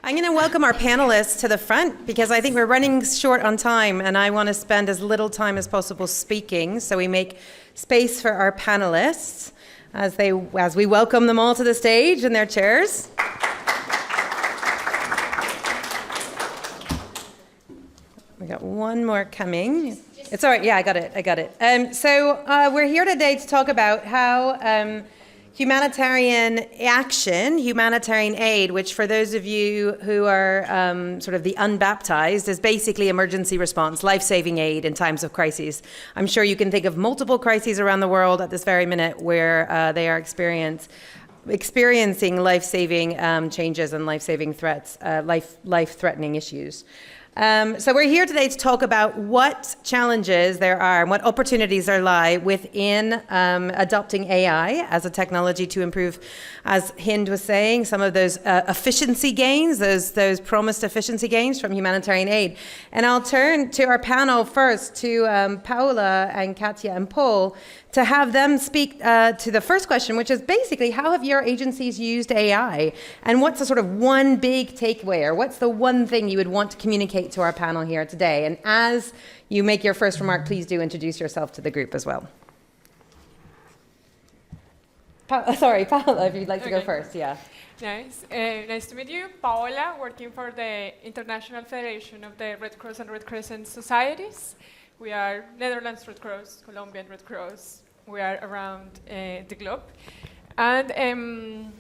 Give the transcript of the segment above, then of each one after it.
I'm going to welcome our panelists to the front because I think we're running short on time and I want to spend as little time as possible speaking, so we make space for our panelists as we welcome them all to the stage in their chairs. We got one more coming. It's all right. Yeah, I got it. So we're here today to talk about how humanitarian action, humanitarian aid, which for those of you who are sort of the unbaptized, is basically emergency response, life-saving aid in times of crises. I'm sure you can think of multiple crises around the world at this very minute where they are experiencing life-saving changes and life-saving threats, life-threatening issues. So we're here today to talk about what challenges there are and what opportunities there lie within adopting AI as a technology to improve, as Hind was saying, some of those efficiency gains, those promised efficiency gains from humanitarian aid. And I'll turn to our panel first, to Paola and Katya and Paul, to have them speak to the first question, which is basically, how have your agencies used AI? And what's the sort of one big takeaway, or what's the one thing you would want to communicate to our panel here today? And as you make your first remark, please do introduce yourself to the group as well. Sorry, Paola, if you'd like to go first, yeah. Nice. Nice to meet you. Paola, working for the International Federation of the Red Cross and Red Crescent Societies. We are Netherlands Red Cross, Colombian Red Cross. We are around the globe. And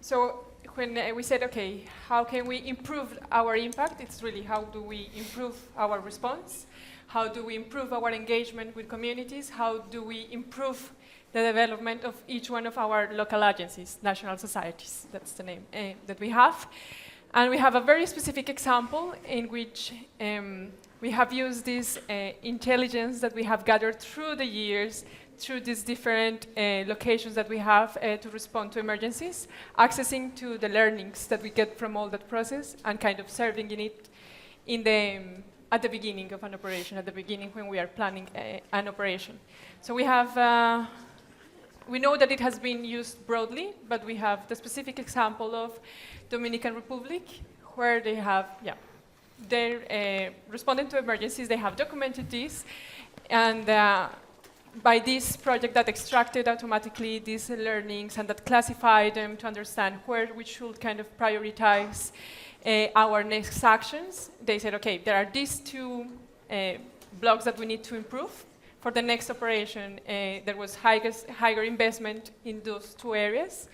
so when we said, okay, how can we improve our impact? It's really how do we improve our response? How do we improve our engagement with communities? How do we improve the development of each one of our local agencies, national societies? That's the name that we have. And we have a very specific example in which we have used this intelligence that we have gathered through the years, through these different locations that we have to respond to emergencies, accessing to the learnings that we get from all that process and kind of serving in it at the beginning of an operation, at the beginning when we are planning an operation. So we have, we know that it has been used broadly, but we have the specific example of Dominican Republic, where they have, they're responding to emergencies, they have documented this, and by this project that extracted automatically these learnings and that classified them to understand where we should kind of prioritize our next actions, they said, okay, there are these two blocks that we need to improve. For the next operation, there was higher investment in those two areas.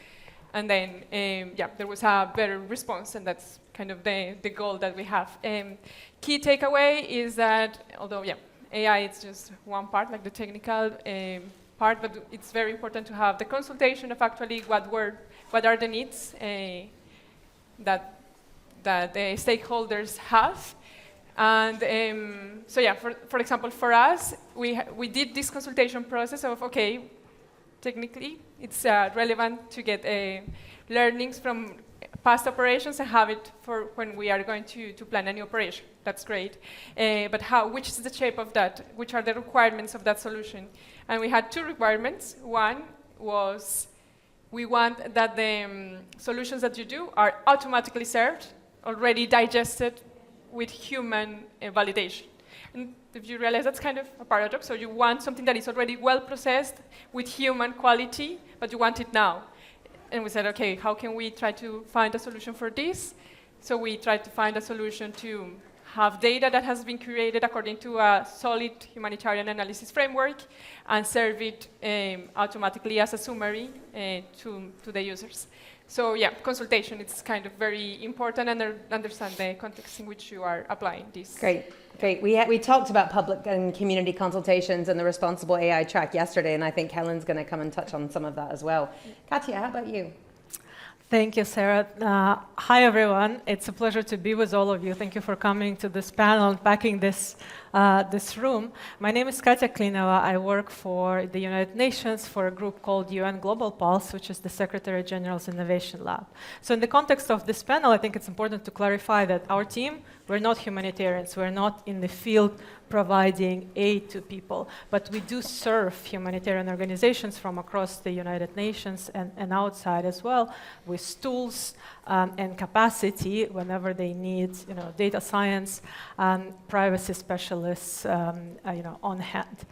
And then, there was a better response, and that's kind of the goal that we have. Key takeaway is that, although, AI is just one part, like the technical part, but it's very important to have the consultation of actually what are the needs that the stakeholders have. And for example, for us, we did this consultation process of, okay, technically, it's relevant to get learnings from past operations and have it for when we are going to plan a new operation. That's great. But which is the shape of that? Which are the requirements of that solution? And we had two requirements. One was we want that the solutions that you do are automatically served, already digested with human validation. And if you realize that's kind of a paradox, so you want something that is already well processed with human quality, but you want it now. And we said, okay, how can we try to find a solution for this? So we tried to find a solution to have data that has been created according to a solid humanitarian analysis framework and serve it automatically as a summary to the users. So consultation is kind of very important, and understand the context in which you are applying this. Great. We talked about public and community consultations and the responsible AI track yesterday, and I think Helen's going to come and touch on some of that as well. Katya, how about you? Thank you, Sarah. Hi, everyone. It's a pleasure to be with all of you. Thank you for coming to this panel and packing this this room. My name is Katya Klinova. I work for the United Nations for a group called UN Global Pulse, which is the Secretary General's Innovation Lab. So in the context of this panel, I think it's important to clarify that our team, we're not humanitarians. We're not in the field providing aid to people, but we do serve humanitarian organizations from across the United Nations and outside as well, with tools and capacity whenever they need, data science, privacy specialists, on hand.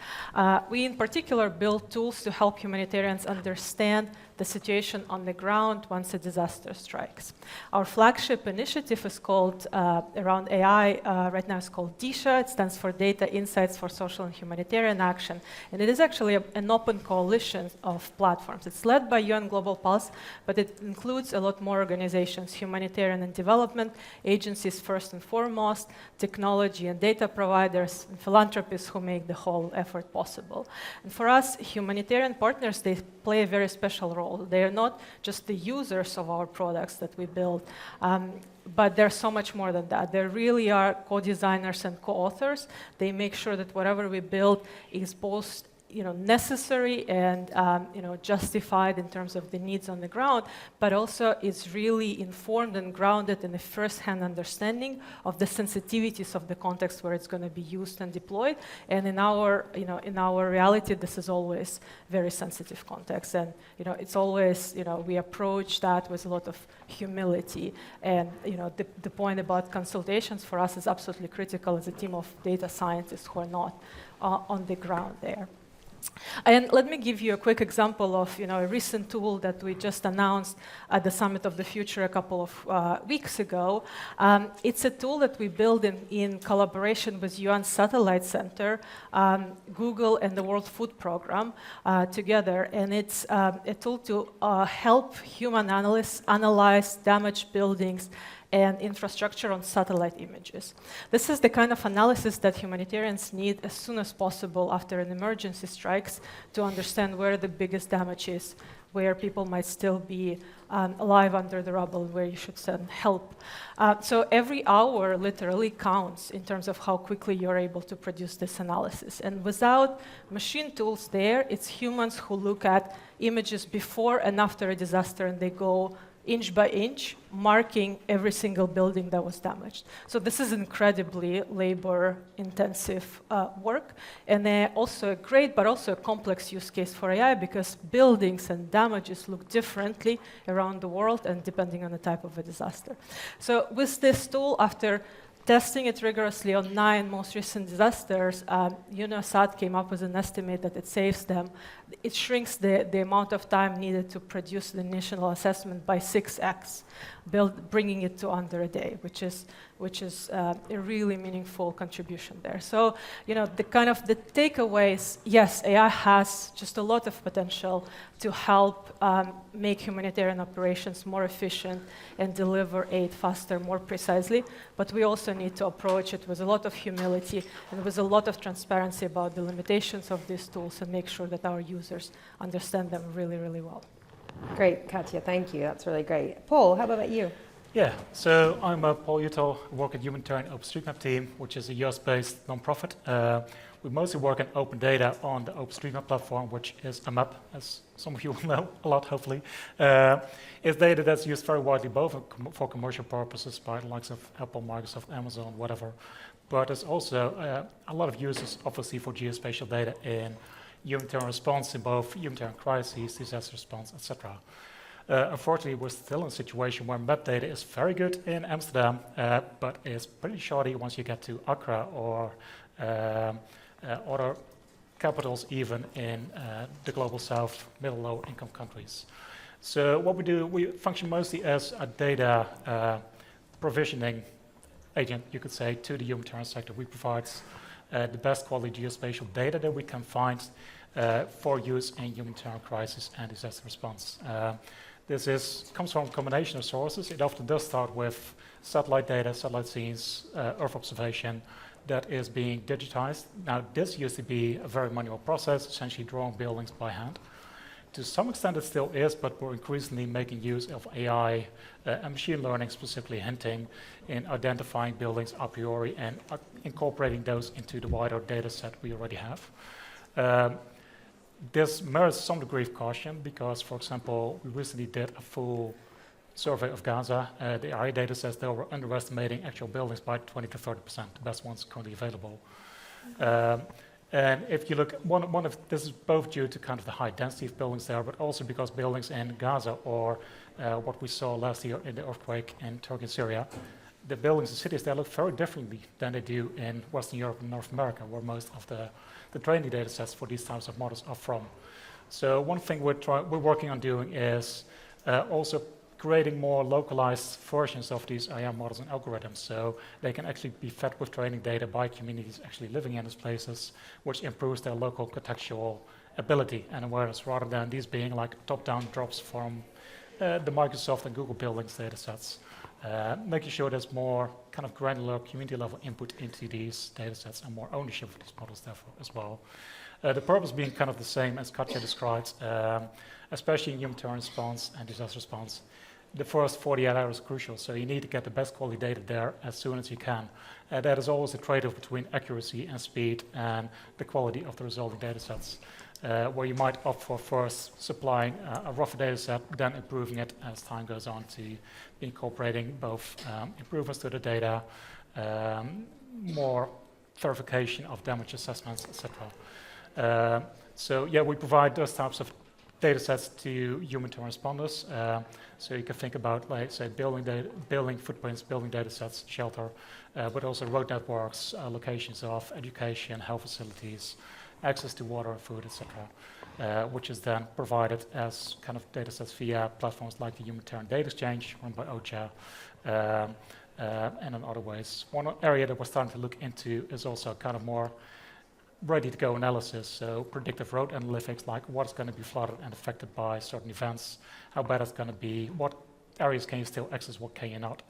We in particular build tools to help humanitarians understand the situation on the ground once a disaster strikes. Our flagship initiative is called, around AI, right now it's called DISHA. It stands for Data Insights for Social and Humanitarian Action. And it is actually an open coalition of platforms. It's led by UN Global Pulse, but it includes a lot more organizations, humanitarian and development agencies first and foremost, technology and data providers, and philanthropists who make the whole effort possible. And for us, humanitarian partners, they play a very special role. They are not just the users of our products that we build, but they're so much more than that. They really are co-designers and co-authors. They make sure that whatever we build is both necessary and justified in terms of the needs on the ground, but also is really informed and grounded in a first-hand understanding of the sensitivities of the context where it's going to be used and deployed. And in our reality, this is always very sensitive context, and it's always we approach that with a lot of humility. And the point about consultations for us is absolutely critical as a team of data scientists who are not on the ground there. And let me give you a quick example of a recent tool that we just announced at the Summit of the Future a couple of weeks ago. It's a tool that we built in collaboration with UN Satellite Center, Google, and the World Food Program together. And it's a tool to help human analysts analyze damaged buildings and infrastructure on satellite images. This is the kind of analysis that humanitarians need as soon as possible after an emergency strikes to understand where the biggest damage is, where people might still be alive under the rubble, and where you should send help. So every hour literally counts in terms of how quickly you're able to produce this analysis. And without machine tools there, it's humans who look at images before and after a disaster, and they go inch by inch, marking every single building that was damaged. So this is incredibly labor-intensive work, and also a great but also a complex use case for AI, because buildings and damages look differently around the world and depending on the type of a disaster. So with this tool, after testing it rigorously on 9 most recent disasters, UNOSAT came up with an estimate that it saves them. It shrinks the amount of time needed to produce the initial assessment by 6x, bringing it to under a day, which is a really meaningful contribution there. So, the takeaways, yes, AI has just a lot of potential to help make humanitarian operations more efficient and deliver aid faster, more precisely, but we also need to approach it with a lot of humility and with a lot of transparency about the limitations of these tools, and make sure that our users understand them really, really well. Great, Katya, thank you. That's really great. Paul, how about you? Yeah, so I'm Paul Uithol. I work at Humanitarian OpenStreetMap team, which is a US-based nonprofit. We mostly work on open data on the OpenStreetMap platform, which is a map, as some of you will know a lot, hopefully. It's data that's used very widely, both for commercial purposes by the likes of Apple, Microsoft, Amazon, whatever. But there's also a lot of uses, obviously, for geospatial data in humanitarian response, in both humanitarian crises, disaster response, etc. Unfortunately, we're still in a situation where map data is very good in Amsterdam, but is pretty shoddy once you get to Accra or other capitals, even in the global south, middle, low income countries. So what we do, we function mostly as a data provisioning agent, you could say, to the humanitarian sector. We provide the best quality geospatial data that we can find for use in humanitarian crisis and disaster response. This comes from a combination of sources. It often does start with satellite data, satellite scenes, Earth observation that is being digitized. Now, this used to be a very manual process, essentially drawing buildings by hand. To some extent it still is, but we're increasingly making use of AI and machine learning, specifically hinting in identifying buildings a priori and incorporating those into the wider data set we already have. This merits some degree of caution because, for example, we recently did a full survey of Gaza. The AI data says they were underestimating actual buildings by 20 to 30%, the best ones currently available. And if you look, this is both due to kind of the high density of buildings there, but also because buildings in Gaza or what we saw last year in the earthquake in Turkey and Syria, the buildings and cities, they look very differently than they do in Western Europe and North America, where most of the training data sets for these types of models are from. So one thing we're working on doing is also creating more localized versions of these AI models and algorithms, so they can actually be fed with training data by communities actually living in these places, which improves their local contextual ability and awareness, rather than these being like top-down drops from the Microsoft and Google buildings data sets. Making sure there's more kind of granular community-level input into these data sets and more ownership of these models therefore as well. The purpose being kind of the same as Katya described, especially in humanitarian response and disaster response. The first 48 hours is crucial, so you need to get the best quality data there as soon as you can. That is always a trade-off between accuracy and speed and the quality of the resulting data sets, where you might opt for first supplying a rougher data set, then improving it as time goes on to incorporating both improvements to the data, more verification of damage assessments, etc. So yeah, we provide those types of data sets to humanitarian responders. So you can think about, like, say, building footprints, building data sets, shelter, but also road networks, locations of education, health facilities, access to water and food, etc., which is then provided as kind of data sets via platforms like the Humanitarian Data Exchange run by OCHA, and in other ways. One area that we're starting to look into is also kind of more ready-to-go analysis, so predictive road analytics, like what's going to be flooded and affected by certain events, how bad it's going to be, what areas can you still access, what can you not.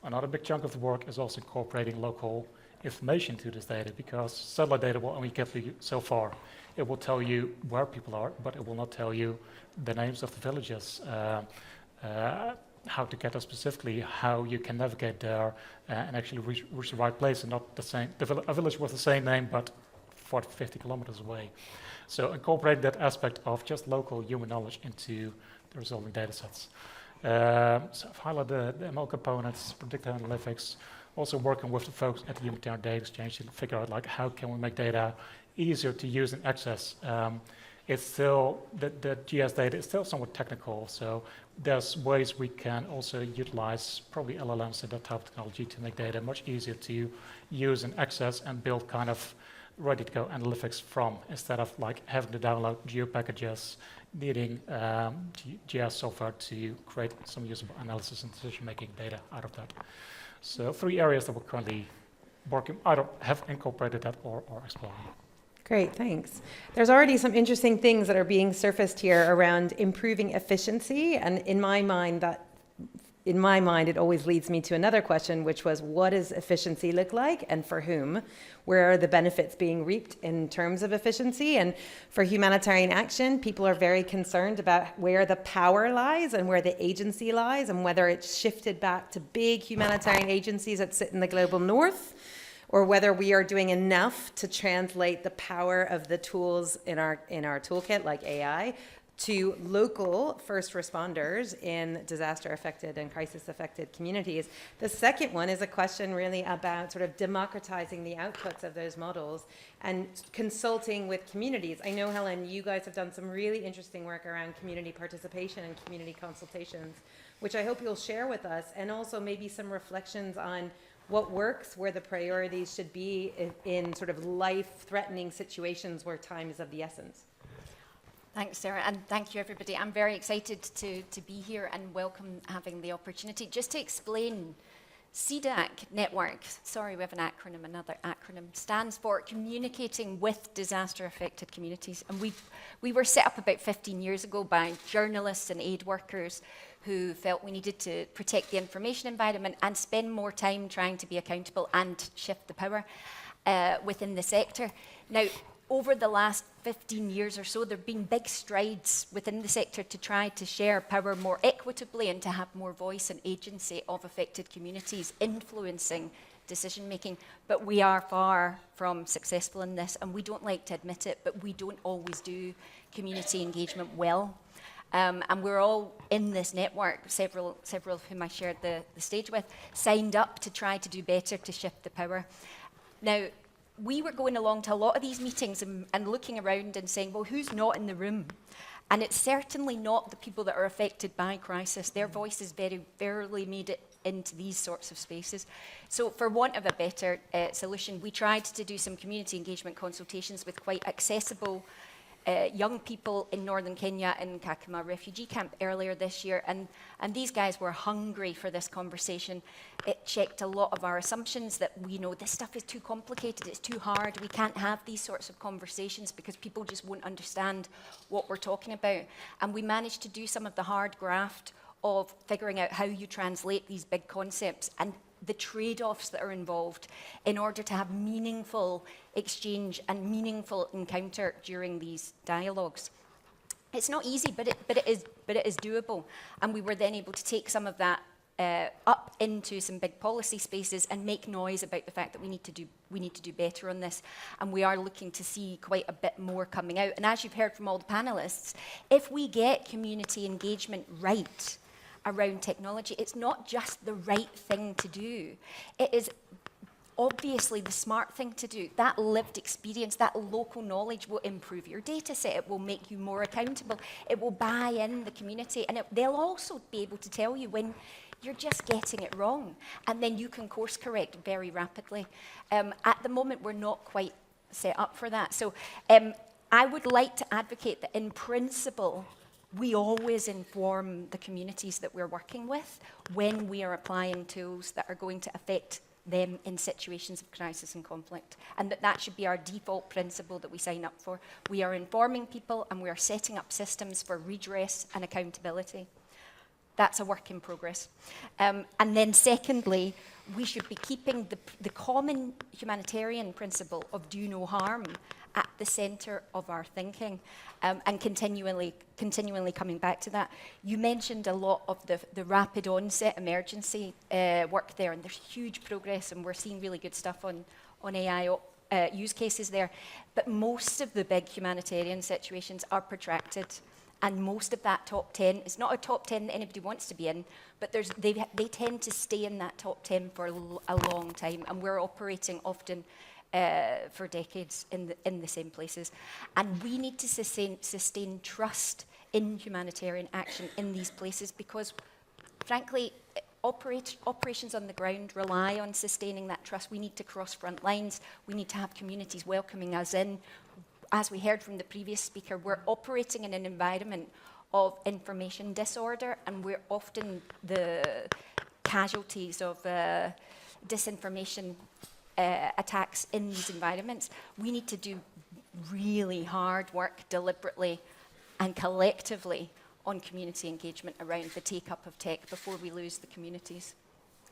Another big chunk of the work is also incorporating local information to this data, because satellite data will only get you so far. It will tell you where people are, but it will not tell you the names of the villages, how to get there specifically, how you can navigate there and actually reach the right place, and not the same, a village with the same name, but 40, 50 kilometers away. So incorporate that aspect of just local human knowledge into the resulting data sets. So I've highlighted the ML components, predictive analytics, also working with the folks at the Humanitarian Data Exchange to figure out, like, how can we make data easier to use and access. It's still, the GS data is still somewhat technical, so there's ways we can also utilize probably LLMs and that type of technology to make data much easier to use and access and build kind of ready-to-go analytics from, instead of like having to download geo packages, needing GIS software to create some usable analysis and decision-making data out of that. So 3 areas that we're currently working, either have incorporated that or exploring. Great, thanks. There's already some interesting things that are being surfaced here around improving efficiency, and in my mind, it always leads me to another question, which was, what does efficiency look like and for whom? Where are the benefits being reaped in terms of efficiency? And for humanitarian action, people are very concerned about where the power lies and where the agency lies, and whether it's shifted back to big humanitarian agencies that sit in the global north, or whether we are doing enough to translate the power of the tools in our toolkit, like AI, to local first responders in disaster-affected and crisis-affected communities. The second one is a question really about sort of democratizing the outputs of those models and consulting with communities. I know, Helen, you guys have done some really interesting work around community participation and community consultations, which I hope you'll share with us, and also maybe some reflections on what works, where the priorities should be in sort of life-threatening situations where time is of the essence. Thanks, Sarah, and thank you, everybody. I'm very excited to be here and welcome having the opportunity. Just to explain, CDAC network, sorry, we have an acronym, another acronym, stands for Communicating with Disaster-Affected Communities. And we were set up about 15 years ago by journalists and aid workers who felt we needed to protect the information environment and spend more time trying to be accountable and shift the power within the sector. Now, over the last 15 years or so, there have been big strides within the sector to try to share power more equitably and to have more voice and agency of affected communities influencing decision-making. But we are far from successful in this, and we don't like to admit it, but we don't always do community engagement well. And we're all in this network, several of whom I shared the stage with, signed up to try to do better to shift the power. Now, we were going along to a lot of these meetings and looking around and saying, well, who's not in the room? And it's certainly not the people that are affected by crisis. Their voices very rarely made it into these sorts of spaces. So for want of a better solution, we tried to do some community engagement consultations with quite accessible young people in northern Kenya in Kakuma refugee camp earlier this year, and these guys were hungry for this conversation. It checked a lot of our assumptions that we know this stuff is too complicated, it's too hard, we can't have these sorts of conversations because people just won't understand what we're talking about. And we managed to do some of the hard graft of figuring out how you translate these big concepts and the trade-offs that are involved in order to have meaningful exchange and meaningful encounter during these dialogues. It's not easy, but it is doable. And we were then able to take some of that up into some big policy spaces and make noise about the fact that we need to do better on this. And we are looking to see quite a bit more coming out. And as you've heard from all the panelists, if we get community engagement right around technology, it's not just the right thing to do. It is obviously the smart thing to do. That lived experience, that local knowledge will improve your data set. It will make you more accountable. It will buy in the community. And they'll also be able to tell you when you're just getting it wrong. And then you can course correct very rapidly. At the moment, we're not quite set up for that. So I would like to advocate that in principle, we always inform the communities that we're working with when we are applying tools that are going to affect them in situations of crisis and conflict. And that should be our default principle that we sign up for. We are informing people and we are setting up systems for redress and accountability. That's a work in progress. And then secondly, we should be keeping the common humanitarian principle of do no harm at the center of our thinking, and continually coming back to that. You mentioned a lot of the rapid onset emergency work there, and there's huge progress, and we're seeing really good stuff on AI use cases there. But most of the big humanitarian situations are protracted, and most of that top 10, it's not a top 10 that anybody wants to be in, but they tend to stay in that top 10 for a long time, and we're operating often for decades in the same places. And we need to sustain trust in humanitarian action in these places because, frankly, operations on the ground rely on sustaining that trust. We need to cross front lines. We need to have communities welcoming us in. As we heard from the previous speaker, we're operating in an environment of information disorder, and we're often the casualties of disinformation attacks in these environments. We need to do really hard work deliberately and collectively on community engagement around the take-up of tech before we lose the communities.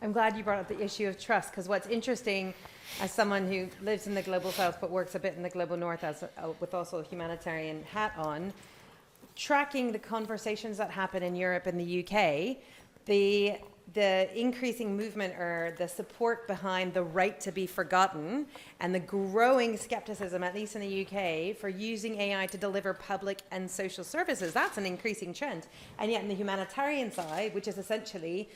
I'm glad you brought up the issue of trust, because what's interesting, as someone who lives in the global south but works a bit in the global north with also a humanitarian hat on, tracking the conversations that happen in Europe and the UK, the increasing movement or the support behind the right to be forgotten and the growing skepticism, at least in the UK, for using AI to deliver public and social services, that's an increasing trend. And yet in the humanitarian side, which is essentially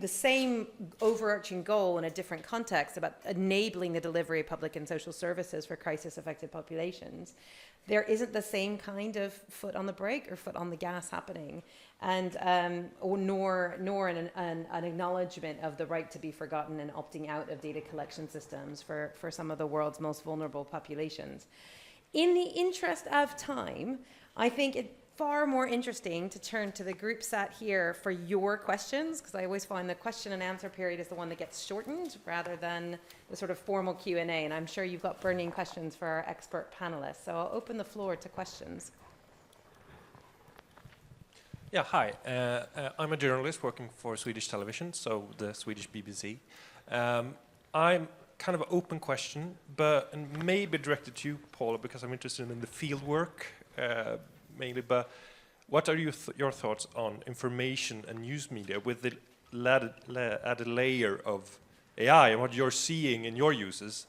the same overarching goal in a different context about enabling the delivery of public and social services for crisis-affected populations, there isn't the same kind of foot on the brake or foot on the gas happening, and nor an acknowledgement of the right to be forgotten and opting out of data collection systems for some of the world's most vulnerable populations. In the interest of time, I think it's far more interesting to turn to the group sat here for your questions, because I always find the question and answer period is the one that gets shortened rather than the sort of formal Q&A, and I'm sure you've got burning questions for our expert panelists. So I'll open the floor to questions. Yeah, hi. I'm a journalist working for Swedish television, so the Swedish BBC. I'm kind of an open question, and maybe directed to you, Paula, because I'm interested in the field work mainly. But what are your thoughts on information and news media with the added layer of AI and what you're seeing in your uses?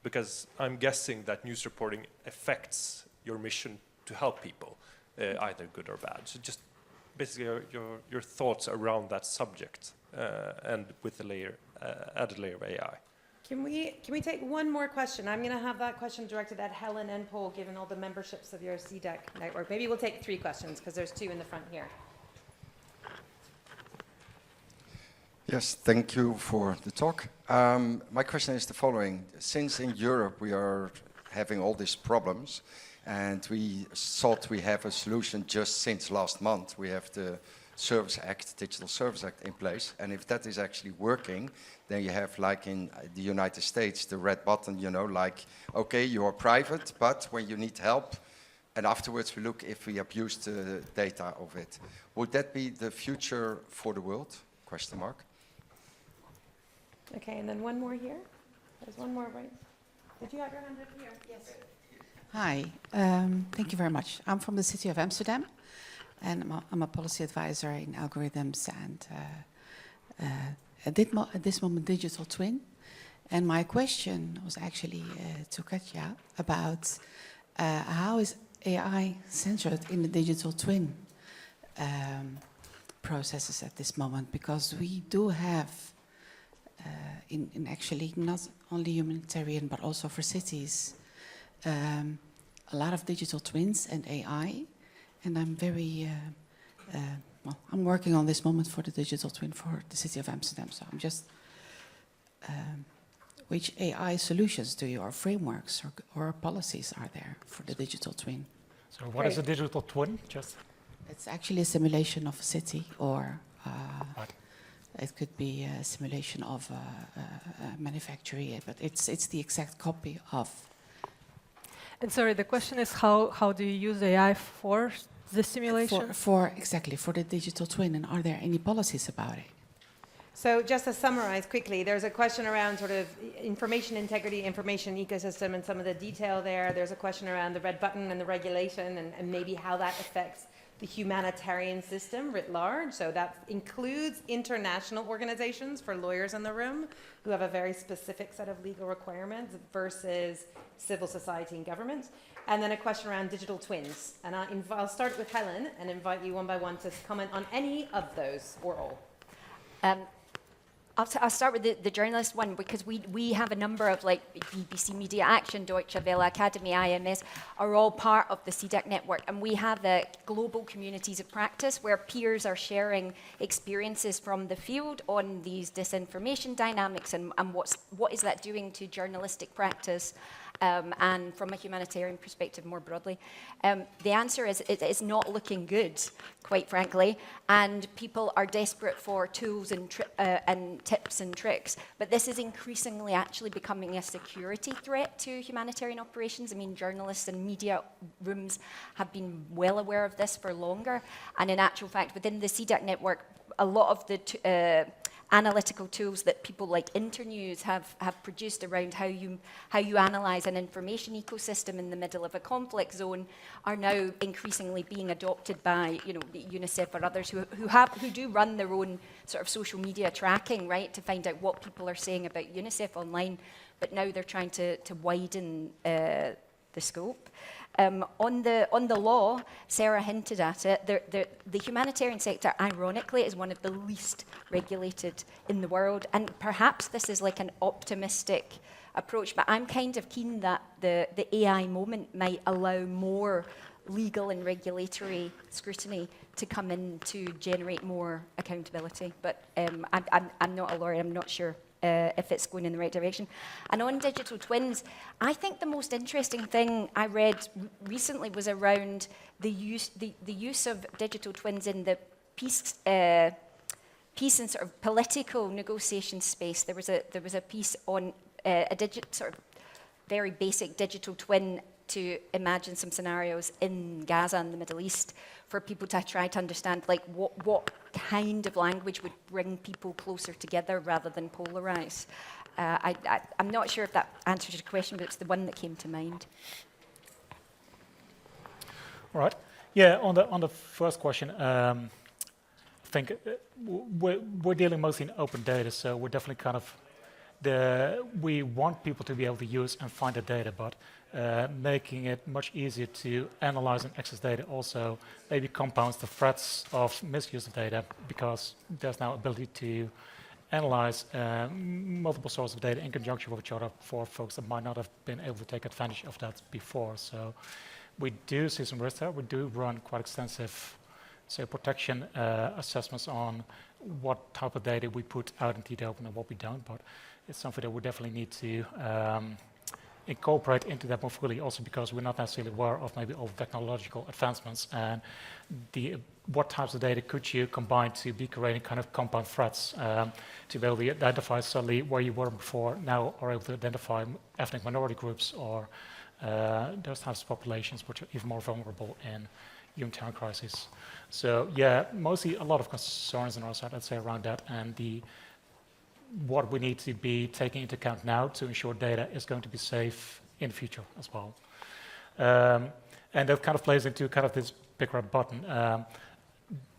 Because I'm guessing that news reporting affects your mission to help people, either good or bad. So just basically your thoughts around that subject and with the added layer of AI. Can we take one more question? I'm going to have that question directed at Helen and Paul, given all the memberships of your CDAC network. Maybe we'll take 3 questions, because there's 2 in the front here. Yes, thank you for the talk. My question is the following. Since in Europe we are having all these problems, and we thought we have a solution just since last month, we have the Service Act, Digital Service Act in place, and if that is actually working, then you have, like in the United States, the red button, you know, like, okay, you are private, but when you need help, and afterwards we look if we abuse the data of it. Would that be the future for the world? Question mark. Okay, and then one more here. There's one more, right? Did you have your hand up here? Yes. Hi, thank you very much. I'm from the city of Amsterdam, and I'm a policy advisor in algorithms and at this moment digital twin. And my question was actually to Katya about how is AI centered in the digital twin processes at this moment, because we do have in actually not only humanitarian but also for cities a lot of digital twins and AI, and I'm very well, I'm working on this moment for the digital twin for the city of Amsterdam, so I'm just which AI solutions do you, or frameworks or policies are there for the digital twin? So what is a digital twin? Just It's actually a simulation of a city, or Right. it could be a simulation of a manufacturing, but it's the exact copy of. And sorry, the question is how do you use AI for the simulation? Exactly, for the digital twin, and are there any policies about it? So just to summarize quickly, there's a question around sort of information integrity, information ecosystem, and some of the detail there. There's a question around the red button and the regulation, and maybe how that affects the humanitarian system writ large. So that includes international organizations, for lawyers in the room, who have a very specific set of legal requirements versus civil society and government. And then a question around digital twins. And I'll start with Helen and invite you one by one to comment on any of those or all. I'll start with the journalist one, because we have a number of, like, BBC Media Action, Deutsche Welle, Academy, IMS, are all part of the CDAC network. And we have global communities of practice where peers are sharing experiences from the field on these disinformation dynamics and what is that doing to journalistic practice and from a humanitarian perspective more broadly. The answer is it's not looking good, quite frankly, and people are desperate for tools and tips and tricks, but this is increasingly actually becoming a security threat to humanitarian operations. I mean, journalists and media rooms have been well aware of this for longer, and in actual fact, within the CDAC network, a lot of the analytical tools that people like Internews have produced around how you analyze an information ecosystem in the middle of a conflict zone are now increasingly being adopted by, you know, UNICEF or others who do run their own sort of social media tracking, right, to find out what people are saying about UNICEF online. But now they're trying to widen the scope. On the law, Sarah hinted at it, the humanitarian sector, ironically, is one of the least regulated in the world. And perhaps this is like an optimistic approach, but I'm kind of keen that the AI moment might allow more legal and regulatory scrutiny to come in to generate more accountability. But I'm not a lawyer, I'm not sure if it's going in the right direction. And on digital twins, I think the most interesting thing I read recently was around the use of digital twins in the peace and sort of political negotiation space. There was a piece on sort of very basic digital twin to imagine some scenarios in Gaza and the Middle East for people to try to understand, like, what kind of language would bring people closer together rather than polarize. I'm not sure if that answers your question, but it's the one that came to mind. All right. Yeah, on the first question, I think we're dealing mostly in open data, so we're definitely kind of we want people to be able to use and find the data, but making it much easier to analyze and access data also maybe compounds the threats of misuse of data, because there's now ability to analyze multiple sources of data in conjunction with each other for folks that might not have been able to take advantage of that before. So we do see some risk there. We do run quite extensive, say, protection assessments on what type of data we put out into the open and what we don't, but it's something that we definitely need to incorporate into that more fully, also because we're not necessarily aware of maybe all technological advancements and what types of data could you combine to be creating kind of compound threats, to be able to identify suddenly where you were before, now are able to identify ethnic minority groups or those types of populations which are even more vulnerable in humanitarian crises. So yeah, mostly a lot of concerns on our side, I'd say, around that, and what we need to be taking into account now to ensure data is going to be safe in the future as well. And that kind of plays into kind of this big red button.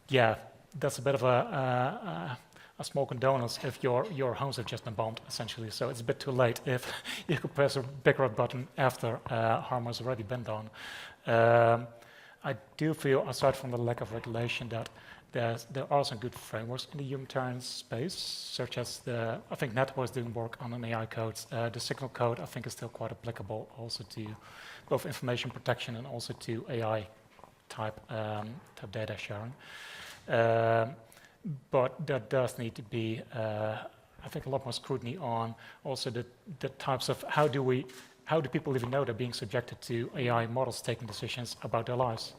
Yeah, that's a bit of a smoke and donuts if your homes have just been bombed, essentially. So it's a bit too late if you could press a big red button after harm has already been done. I do feel, aside from the lack of regulation, that there are some good frameworks in the humanitarian space, such as I think NetWar is doing work on an AI code. The signal code, I think, is still quite applicable also to both information protection and also to AI type data sharing. But there does need to be, I think, a lot more scrutiny on also the types of how do people even know they're being subjected to AI models taking decisions about their lives?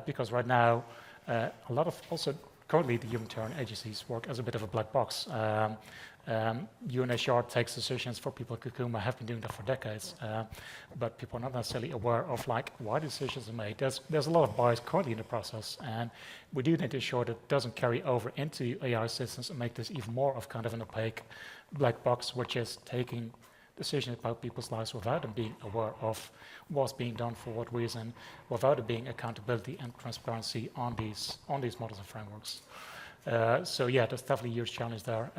Because right now, a lot of also currently the humanitarian agencies work as a bit of a black box. UNHCR takes decisions for people like Kakuma, have been doing that for decades, but people are not necessarily aware of like why decisions are made. There's a lot of bias currently in the process, and we do need to ensure that it doesn't carry over into AI systems and make this even more of kind of an opaque black box, which is taking decisions about people's lives without them being aware of what's being done for what reason, without there being accountability and transparency on these models and frameworks. So yeah, there's definitely a huge challenge there.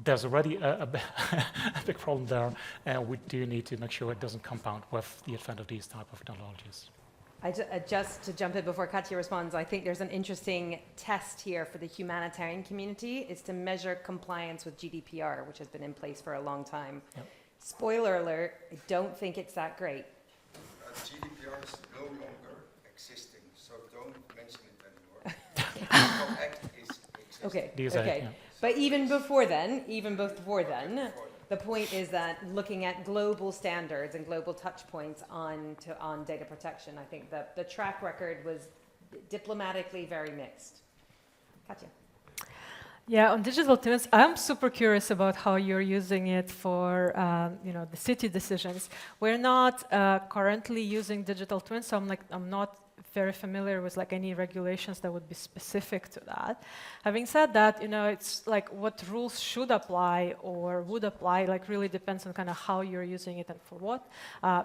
There's already a big problem there, and we do need to make sure it doesn't compound with the advent of these type of technologies. Just to jump in before Katya responds, I think there's an interesting test here for the humanitarian community is to measure compliance with GDPR, which has been in place for a long time. Yep. Spoiler alert, I don't think it's that great. GDPR is no longer existing, so don't mention it anymore. Act is existing. Okay, DSA, okay. Yeah. But even before then, the point is that looking at global standards and global touch points on data protection, I think that the track record was diplomatically very mixed. Katya. Yeah, on digital twins, I'm super curious about how you're using it for the city decisions. We're not currently using digital twins, so I'm not very familiar with like any regulations that would be specific to that. Having said that, it's like what rules should apply or would apply like really depends on kind of how you're using it and for what,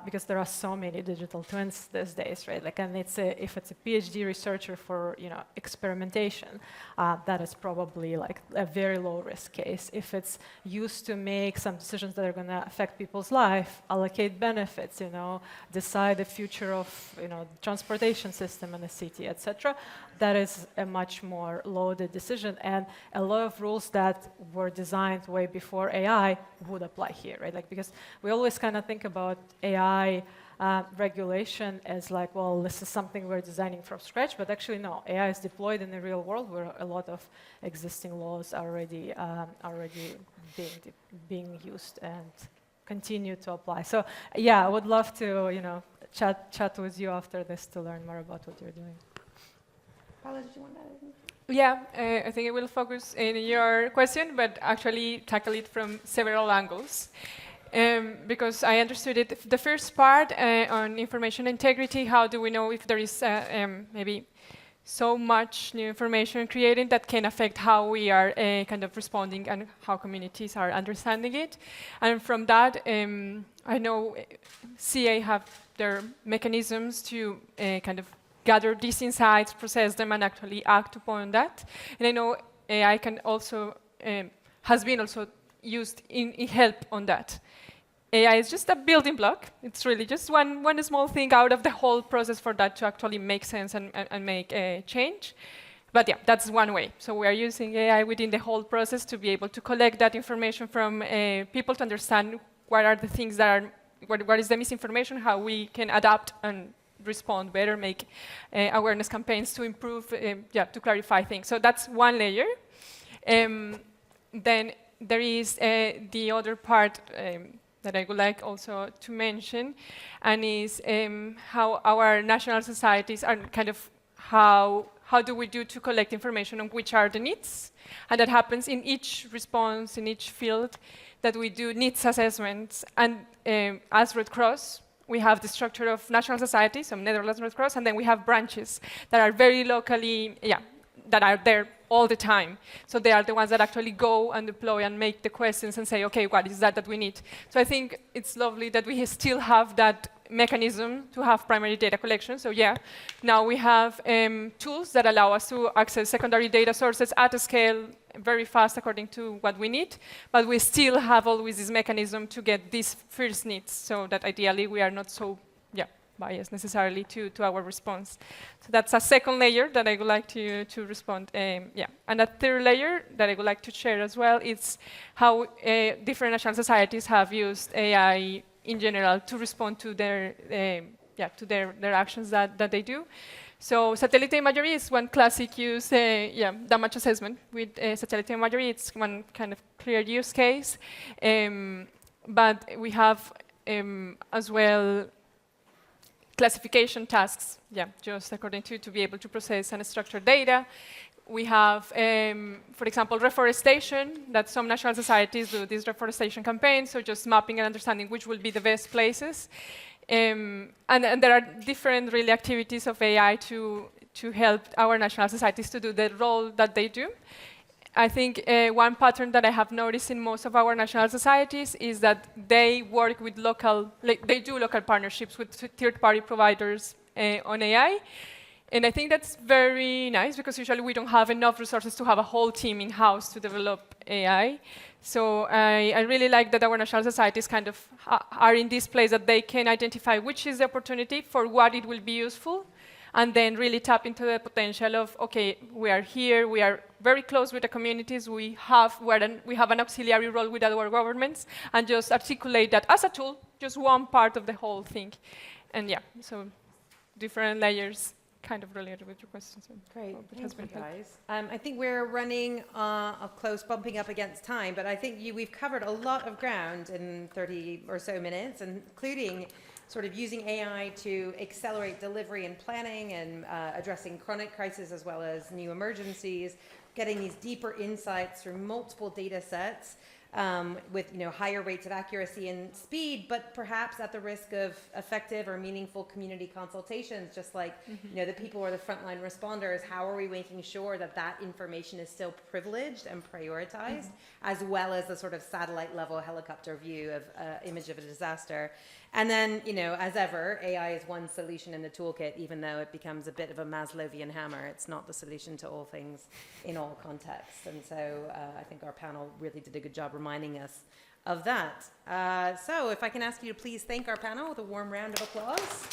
because there are so many digital twins these days, right? Like, and if it's a PhD researcher for experimentation, that is probably like a very low risk case. If it's used to make some decisions that are going to affect people's life, allocate benefits, decide the future of transportation system in the city, etc., that is a much more loaded decision, and a lot of rules that were designed way before AI would apply here, right? Like, because we always kind of think about AI regulation as like, well, this is something we're designing from scratch, but actually no, AI is deployed in the real world where a lot of existing laws are already being used and continue to apply. So yeah, I would love to chat with you after this to learn more about what you're doing. Paola, did you want to add anything? Yeah, I think I will focus in your question, but actually tackle it from several angles. Because I understood it. The first part on information integrity, how do we know if there is maybe so much new information created that can affect how we are kind of responding and how communities are understanding it. And from that, I know CA have their mechanisms to kind of gather these insights, process them, and actually act upon that. And I know AI can also, has been also used in help on that. AI is just a building block. It's really just one small thing out of the whole process for that to actually make sense and make a change. But yeah, that's one way. So we are using AI within the whole process to be able to collect that information from people to understand what are the things that are, what is the misinformation, how we can adapt and respond better, make awareness campaigns to improve, to clarify things. So that's one layer. Then there is the other part that I would like also to mention, and is how our national societies are kind of how do we do to collect information on which are the needs, and that happens in each response, in each field, that we do needs assessments. And as Red Cross, we have the structure of national societies, so Netherlands Red Cross, and then we have branches that are very locally, that are there all the time. So they are the ones that actually go and deploy and make the questions and say, okay, what is that we need? So I think it's lovely that we still have that mechanism to have primary data collection. So now we have tools that allow us to access secondary data sources at a scale very fast according to what we need, but we still have always this mechanism to get these first needs, so that ideally we are not so biased necessarily to our response. So that's a second layer that I would like to respond. And a third layer that I would like to share as well is how different national societies have used AI in general to respond to their actions that they do. So satellite imagery is one classic use, damage assessment with satellite imagery. It's one kind of clear use case. But we have as well classification tasks, just according to be able to process and structure data. We have, for example, reforestation, that some national societies do these reforestation campaigns, so just mapping and understanding which will be the best places. And there are different really activities of AI to help our national societies to do the role that they do. I think one pattern that I have noticed in most of our national societies is that they work with they do local partnerships with third-party providers on AI. And I think that's very nice, because usually we don't have enough resources to have a whole team in-house to develop AI. So I really like that our national societies kind of are in this place that they can identify which is the opportunity for what it will be useful, and then really tap into the potential of, okay, we are here, we are very close with the communities, we have an auxiliary role with our governments, and just articulate that as a tool, just one part of the whole thing. And so different layers kind of related with your questions. Great, thank you guys. I think we're running close, bumping up against time, but I think we've covered a lot of ground in 30 or so minutes, including sort of using AI to accelerate delivery and planning, and addressing chronic crises as well as new emergencies, getting these deeper insights through multiple data sets with higher rates of accuracy and speed, but perhaps at the risk of effective or meaningful community consultations, just like the people who are the frontline responders. How are we making sure that that information is still privileged and prioritized, as well as the sort of satellite level helicopter view of image of a disaster? And then, as ever, AI is one solution in the toolkit, even though it becomes a bit of a Maslowian hammer. It's not the solution to all things in all contexts. And so I think our panel really did a good job reminding us of that. So if I can ask you to please thank our panel with a warm round of applause.